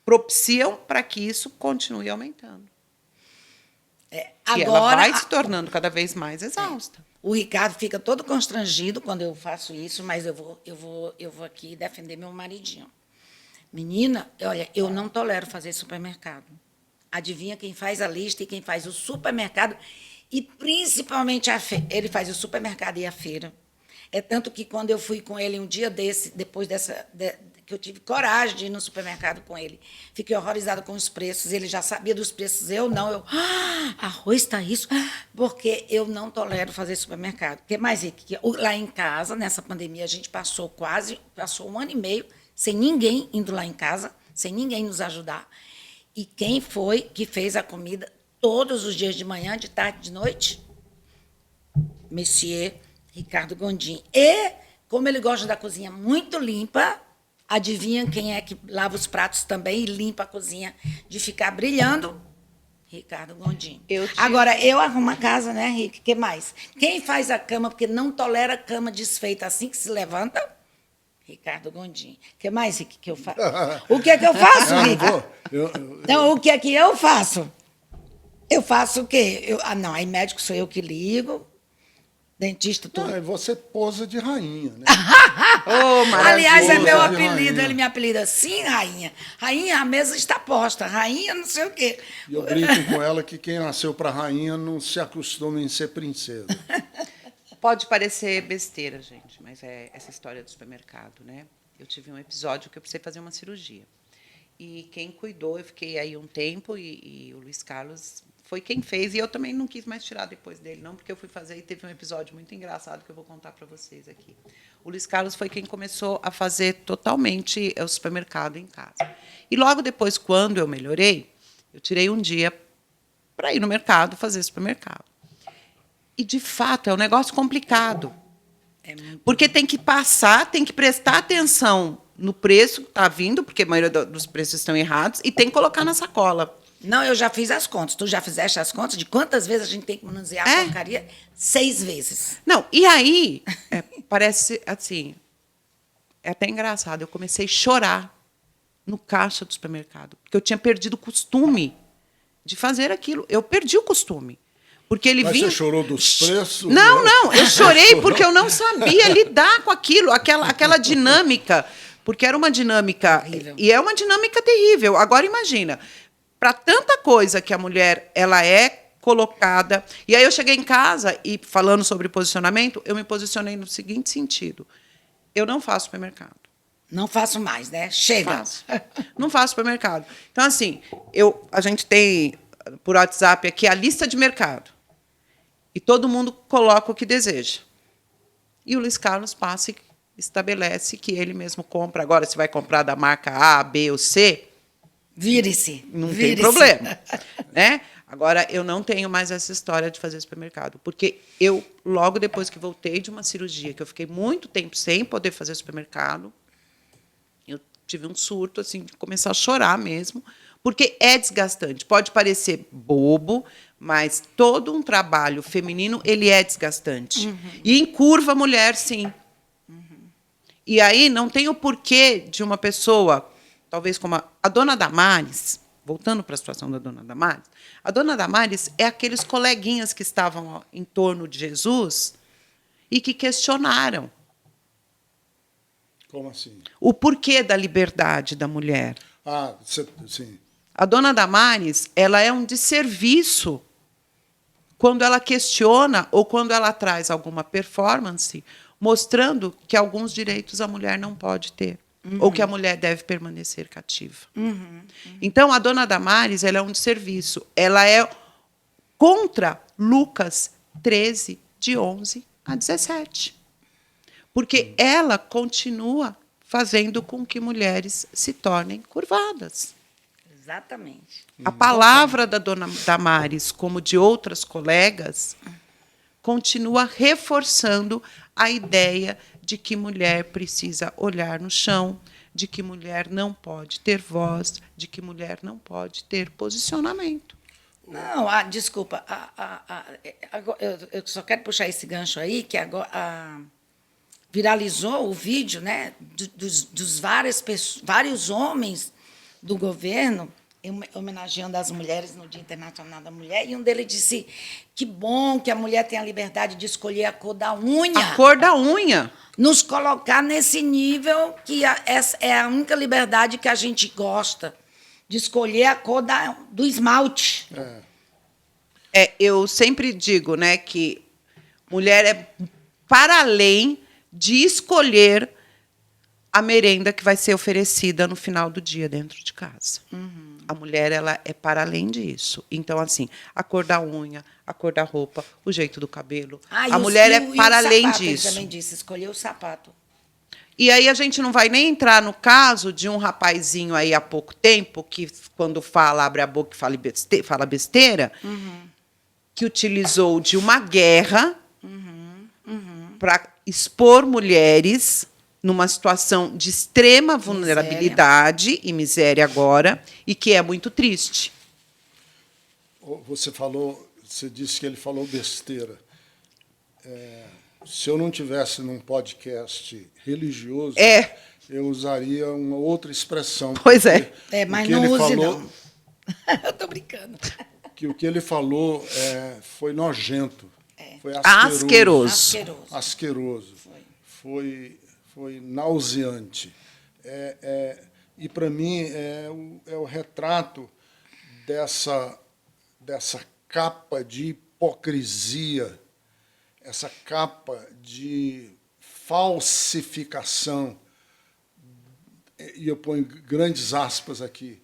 propiciam para que isso continue aumentando. E ela Agora, vai se tornando cada vez mais exausta. o Ricardo fica todo constrangido quando eu faço isso, mas eu vou aqui defender meu maridinho. Menina, olha, eu não tolero fazer supermercado. Adivinha quem faz a lista e quem faz o supermercado, e principalmente a feira. Ele faz o supermercado e a feira. É tanto que quando eu fui com ele um dia desse, depois que eu tive coragem de ir no supermercado com ele, fiquei horrorizada com os preços. Ele já sabia dos preços, eu não. Arroz está isso? Porque eu não tolero fazer supermercado. O que mais, Rick? Lá em casa, nessa pandemia, a gente passou 1 ano e meio sem ninguém indo lá em casa, sem ninguém nos ajudar. E quem foi que fez a comida todos os dias de manhã, de tarde, de noite? Monsieur Ricardo Gondim. E, como ele gosta da cozinha muito limpa, adivinha quem é que lava os pratos também e limpa a cozinha de ficar brilhando? Ricardo Gondim. Agora, eu arrumo a casa, né, Rick? O que mais? Quem faz a cama porque não tolera cama desfeita assim que se levanta? Ricardo Gondim. O que mais, Rick, que eu faço? O que é que eu faço, Rick? Então, o que é que eu faço? Eu faço o quê? Não, aí médico sou eu que ligo, dentista tudo. Não, você posa de rainha, né? Aliás, é meu Posa de apelido, rainha. ele me apelida assim, rainha. Rainha, a mesa está posta. Rainha, não sei o quê. E eu brinco com ela que quem nasceu para rainha não se acostuma em ser princesa. Pode parecer besteira, gente, mas é essa história do supermercado, né? Eu tive um episódio que eu precisei fazer uma cirurgia. E quem cuidou, eu fiquei aí um tempo, e o Luiz Carlos foi quem fez, e eu também não quis mais tirar depois dele, não, porque eu fui fazer e teve um episódio muito engraçado que eu vou contar para vocês aqui. O Luiz Carlos foi quem começou a fazer totalmente o supermercado em casa. E logo depois, quando eu melhorei, eu tirei um dia para ir no mercado fazer supermercado. E, de fato, é um negócio complicado. Porque tem que passar, tem que prestar atenção no preço que está vindo, porque a maioria dos preços estão errados, e tem que colocar na sacola. Não, eu já fiz as contas. Tu já fizeste as contas de quantas vezes a gente tem que manusear a porcaria? 6 vezes. Não, e aí, parece assim, é até engraçado, eu comecei a chorar no caixa do supermercado, porque eu tinha perdido o costume de fazer aquilo. Eu perdi o costume. Porque ele Mas vinha... você chorou dos preços? Não, eu chorei porque eu não sabia lidar com aquilo, aquela dinâmica, porque era uma dinâmica, Terrível. e é uma dinâmica terrível. Agora, imagina, para tanta coisa que a mulher ela é colocada... E aí eu cheguei em casa e, falando sobre posicionamento, eu me posicionei no seguinte sentido: eu não faço supermercado. Não faço mais, né? Chega. Não faço supermercado. Então, assim, a gente tem, por WhatsApp, aqui a lista de mercado. E todo mundo coloca o que deseja. E o Luiz Carlos passa e estabelece que ele mesmo compra. Agora, se vai comprar da marca A, B ou C, Vire-se. não tem problema. Né? Agora, eu não tenho mais essa história de fazer supermercado. Porque eu, logo depois que voltei de uma cirurgia, que eu fiquei muito tempo sem poder fazer supermercado, eu tive um surto assim, de começar a chorar mesmo, porque é desgastante. Pode parecer bobo, mas todo um trabalho feminino ele é desgastante. E encurva a mulher, sim. E aí não tem o porquê de uma pessoa, talvez como a dona Damares, voltando para a situação da dona Damares, a dona Damares é aqueles coleguinhas que estavam em torno de Jesus e que questionaram Como assim? o porquê da liberdade da mulher. Sim. A dona Damares, ela é um desserviço quando ela questiona ou quando ela traz alguma performance mostrando que alguns direitos a mulher não pode ter, ou que a mulher deve permanecer cativa. Então, a dona Damares, ela é um desserviço. Ela é contra Lucas 13, de 11 a 17. Porque ela continua fazendo com que mulheres se tornem curvadas. Exatamente. A palavra da dona Damares, como de outras colegas, continua reforçando a ideia de que mulher precisa olhar no chão, de que mulher não pode ter voz, de que mulher não pode ter posicionamento. Não, desculpa. Eu só quero puxar esse gancho aí, que agora viralizou o vídeo, né, dos vários homens do governo homenageando as mulheres no Dia Internacional da Mulher, e um deles disse que bom que a mulher tem a liberdade de escolher a cor da unha. A cor da unha. Nos colocar nesse nível que essa é a única liberdade que a gente gosta, de escolher a cor do esmalte. Eu sempre digo, né, que mulher é para além de escolher a merenda que vai ser oferecida no final do dia dentro de casa. A mulher, ela é para além disso. Então, assim, a cor da unha, a cor da roupa, o jeito do cabelo. A mulher é para além disso. Ele também disse, escolher o sapato. E aí a gente não vai nem entrar no caso de um rapazinho aí há pouco tempo, que quando fala, abre a boca e fala besteira, que utilizou de uma guerra para expor mulheres numa situação de extrema vulnerabilidade e miséria agora, e que é muito triste. Você disse que ele falou besteira. Se eu não tivesse num podcast religioso, eu usaria uma outra expressão. Pois é. Mas não use, não. Eu estou brincando. Que o que ele falou foi nojento. Foi asqueroso. Foi nauseante. E, para mim, é o retrato dessa capa de hipocrisia, essa capa de falsificação, e eu ponho grandes aspas aqui,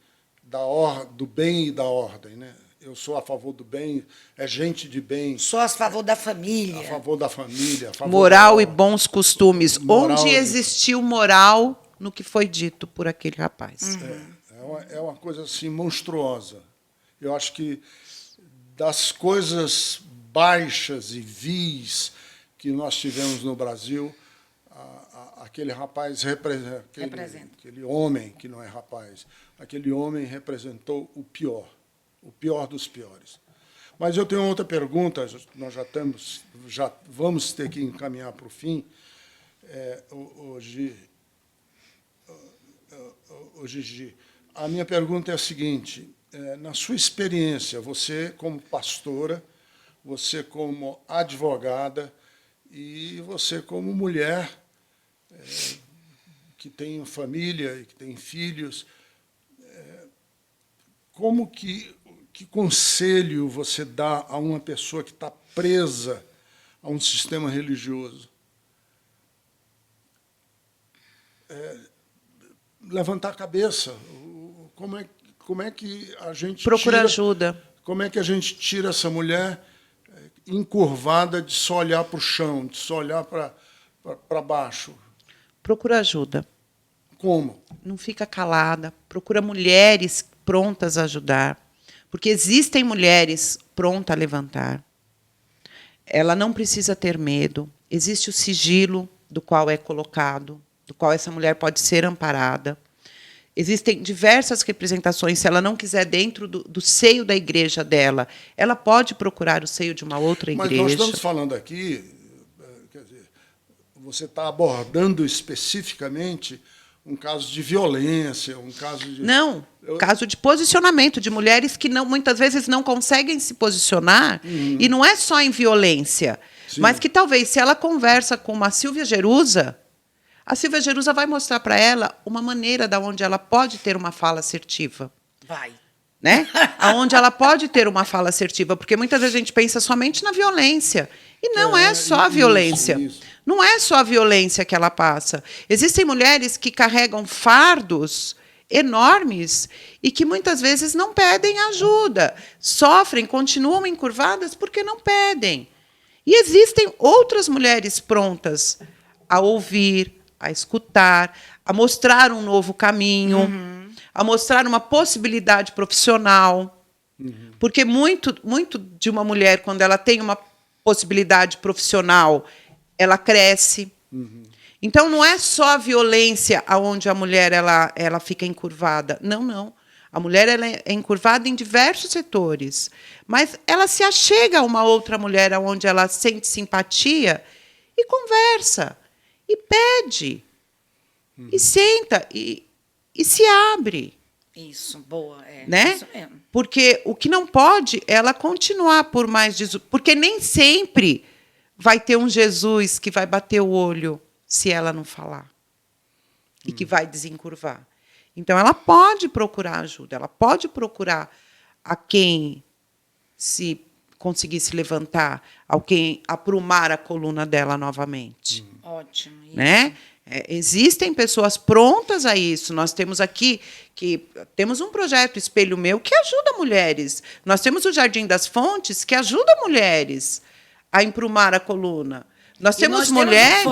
do bem e da ordem, né? Eu sou a favor do bem, é gente de bem. Sou a favor da família. A favor da família. Moral e bons costumes. Onde existiu moral no que foi dito por aquele rapaz? É uma coisa assim monstruosa. Eu acho que das coisas baixas e vis que nós tivemos no Brasil, aquele rapaz representa. Aquele homem, que não é rapaz, aquele homem representou o pior dos piores. Mas eu tenho outra pergunta, nós já vamos ter que encaminhar para o fim. Gigi, a minha pergunta é a seguinte: na sua experiência, você como pastora, você como advogada e você como mulher que tem família e que tem filhos, que conselho você dá a uma pessoa que está presa a um sistema religioso? Levantar a cabeça. Como é que a gente procura ajuda? Como é que a gente tira essa mulher encurvada de só olhar para o chão, de só olhar para baixo? Procura ajuda. Como? Não fica calada. Procura mulheres prontas a ajudar. Porque existem mulheres prontas a levantar. Ela não precisa ter medo. Existe o sigilo do qual é colocado, do qual essa mulher pode ser amparada. Existem diversas representações. Se ela não quiser dentro do seio da igreja dela, ela pode procurar o seio de uma outra igreja. Mas nós estamos falando aqui, quer dizer, você está abordando especificamente um caso de violência, um caso de... Não, caso de posicionamento de mulheres que muitas vezes não conseguem se posicionar, e não é só em violência, mas que talvez, se ela conversa com uma Silvia Jerusa, a Silvia Jerusa vai mostrar para ela uma maneira da onde ela pode ter uma fala assertiva. Vai. Né? Aonde ela pode ter uma fala assertiva, porque muitas vezes a gente pensa somente na violência. E não é só a violência. Isso. Não é só a violência que ela passa. Existem mulheres que carregam fardos enormes e que muitas vezes não pedem ajuda. Sofrem, continuam encurvadas porque não pedem. E existem outras mulheres prontas a ouvir, a escutar, a mostrar um novo caminho, a mostrar uma possibilidade profissional. Porque muito de uma mulher, quando ela tem uma possibilidade profissional, ela cresce. Então, não é só a violência onde a mulher ela fica encurvada. Não. A mulher ela é encurvada em diversos setores. Mas ela se achega a uma outra mulher onde ela sente simpatia e conversa. e pede. E senta e se abre. Isso, boa. Né? Isso mesmo. Porque o que não pode é ela continuar por mais... Porque nem sempre vai ter um Jesus que vai bater o olho se ela não falar. E que vai desencurvar. Então, ela pode procurar ajuda, ela pode procurar a quem se conseguir se levantar, alguém aprumar a coluna dela novamente. Ótimo. Isso. Né? Existem pessoas prontas a isso. Nós temos aqui temos um projeto Espelho Meu que ajuda mulheres. Nós temos o Jardim das Fontes que ajuda mulheres a emprumar a coluna. Nós temos mulheres,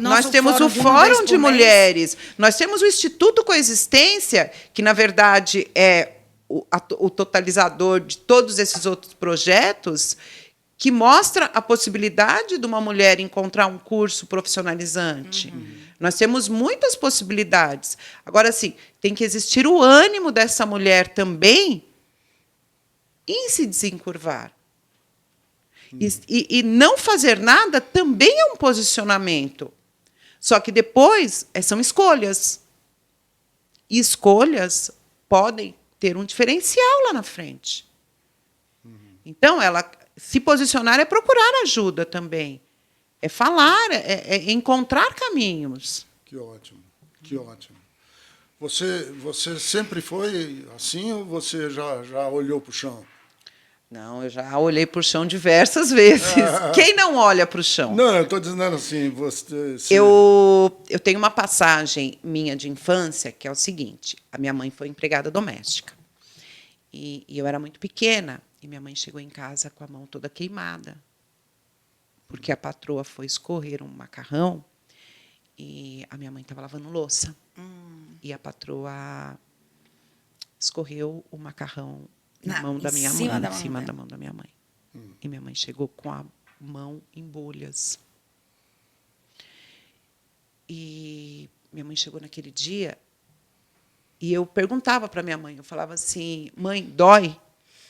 nós temos o Fórum de Mulheres, nós temos o Instituto Coexistência, que, na verdade, é o totalizador de todos esses outros projetos, que mostra a possibilidade de uma mulher encontrar um curso profissionalizante. Nós temos muitas possibilidades. Agora, sim, tem que existir o ânimo dessa mulher também em se desencurvar. E não fazer nada também é um posicionamento. Só que depois são escolhas. E escolhas podem ter um diferencial lá na frente. Então, ela se posicionar é procurar ajuda também. É falar, é encontrar caminhos. Que ótimo, que ótimo. Você sempre foi assim ou você já olhou para o chão? Não, eu já olhei para o chão diversas vezes. Quem não olha para o chão? Não, eu estou dizendo assim, você... Eu tenho uma passagem minha de infância, que é o seguinte. A minha mãe foi empregada doméstica. E eu era muito pequena. E minha mãe chegou em casa com a mão toda queimada. Porque a patroa foi escorrer um macarrão. E a minha mãe estava lavando louça. E a patroa escorreu o macarrão na mão da minha mãe, em cima da mão da minha mãe. E minha mãe chegou com a mão em bolhas. E minha mãe chegou naquele dia e eu perguntava para minha mãe, eu falava assim, mãe, dói?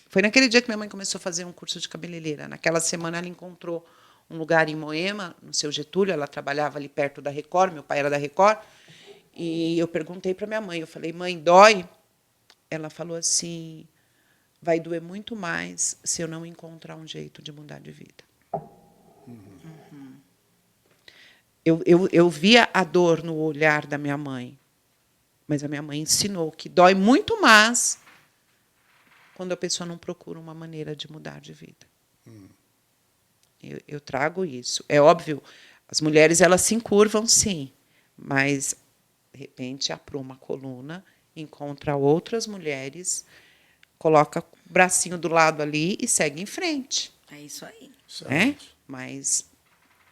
Foi naquele dia que minha mãe começou a fazer um curso de cabeleireira. Naquela semana ela encontrou um lugar em Moema, no Seu Getúlio, ela trabalhava ali perto da Record, meu pai era da Record, e eu perguntei para minha mãe, eu falei, mãe, dói? Ela falou assim, vai doer muito mais se eu não encontrar um jeito de mudar de vida. Eu via a dor no olhar da minha mãe, mas a minha mãe ensinou que dói muito mais quando a pessoa não procura uma maneira de mudar de vida. Eu trago isso. É óbvio, as mulheres elas se encurvam, sim, mas, de repente, apruma a coluna, encontra outras mulheres, coloca o bracinho do lado ali e segue em frente. É isso aí. Mas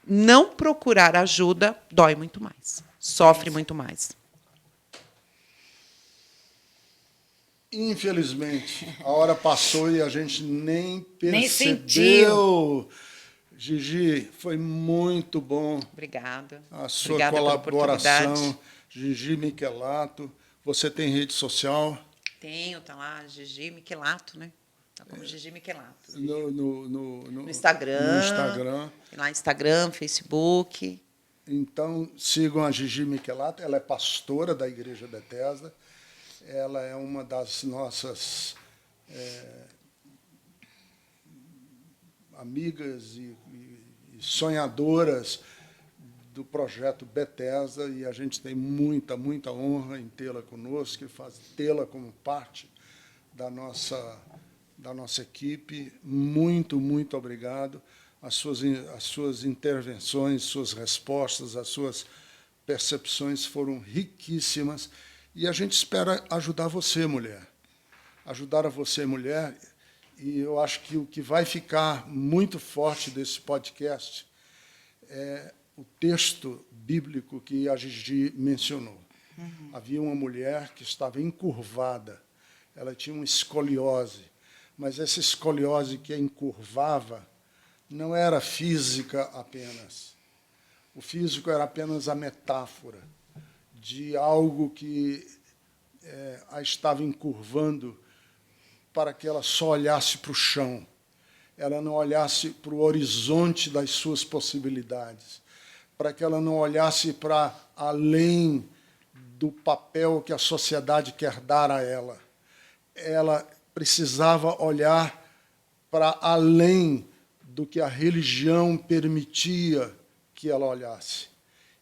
não procurar ajuda dói muito mais, sofre muito mais. Infelizmente, a hora passou e a gente nem percebeu. Nem sentiu. Gigi, foi muito bom. Obrigada. A sua Obrigada colaboração. Gigi Michelato. Você tem rede social? Tenho, tá lá, Gigi Michelato, né? Tá como Gigi Michelato. No Instagram. No Instagram. Tem lá Instagram, Facebook. Então, sigam a Gigi Michelato. Ela é pastora da Igreja Bethesda. Ela é uma das nossas amigas e sonhadoras do projeto Bethesda, e a gente tem muita, muita honra em tê-la conosco e tê-la como parte da nossa equipe. Muito, muito obrigado. As suas intervenções, suas respostas, as suas percepções foram riquíssimas. E a gente espera ajudar você, mulher. Ajudar a você, mulher. E eu acho que o que vai ficar muito forte desse podcast é o texto bíblico que a Gigi mencionou. Havia uma mulher que estava encurvada. Ela tinha uma escoliose. Mas essa escoliose que a encurvava não era física apenas. O físico era apenas a metáfora de algo que a estava encurvando para que ela só olhasse para o chão, ela não olhasse para o horizonte das suas possibilidades. para que ela não olhasse para além do papel que a sociedade quer dar a ela. Ela precisava olhar para além do que a religião permitia que ela olhasse.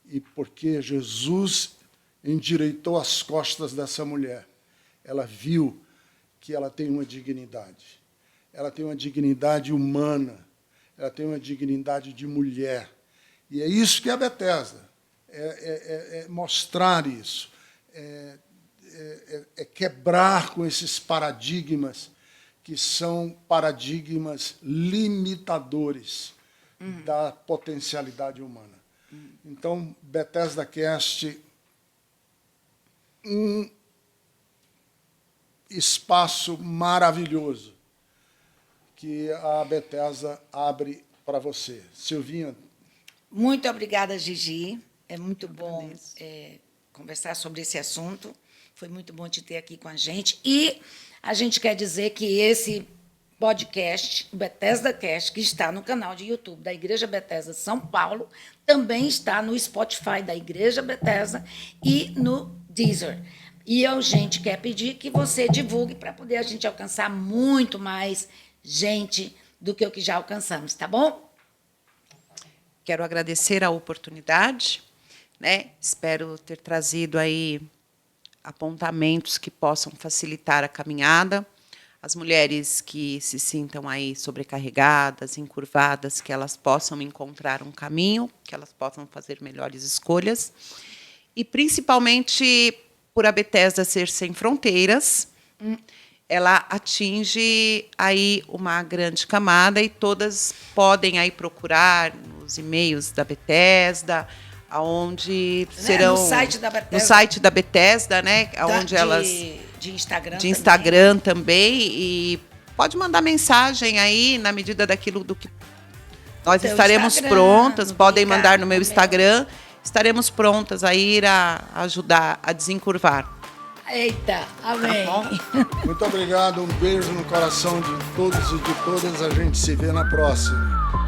E porque Jesus endireitou as costas dessa mulher, ela viu que ela tem uma dignidade. Ela tem uma dignidade humana, ela tem uma dignidade de mulher. E é isso que é a Bethesda, é mostrar isso, é quebrar com esses paradigmas que são paradigmas limitadores da potencialidade humana. Então, Bethesda Cast, um espaço maravilhoso que a Bethesda abre para você. Silvinha. Muito obrigada, Gigi. É muito bom conversar sobre esse assunto. Foi muito bom te ter aqui com a gente. E a gente quer dizer que esse podcast, o Bethesda Cast, que está no canal de YouTube da Igreja Bethesda São Paulo, também está no Spotify da Igreja Bethesda e no Deezer. E a gente quer pedir que você divulgue para poder a gente alcançar muito mais gente do que o que já alcançamos, tá bom? Quero agradecer a oportunidade, né? Espero ter trazido aí apontamentos que possam facilitar a caminhada. As mulheres que se sintam aí sobrecarregadas, encurvadas, que elas possam encontrar um caminho, que elas possam fazer melhores escolhas. E, principalmente, por a Bethesda ser sem fronteiras, ela atinge aí uma grande camada e todas podem aí procurar nos e-mails da Bethesda, aonde serão no site da Bethesda, no site da Bethesda, né, aonde elas de Instagram de Instagram também, e pode mandar mensagem aí na medida daquilo do que nós estaremos prontas, podem mandar no meu Instagram, estaremos prontas a ir a ajudar a desencurvar. Eita, amém. Tá bom? Muito obrigado, um beijo no coração de todos e de todas. A gente se vê na próxima.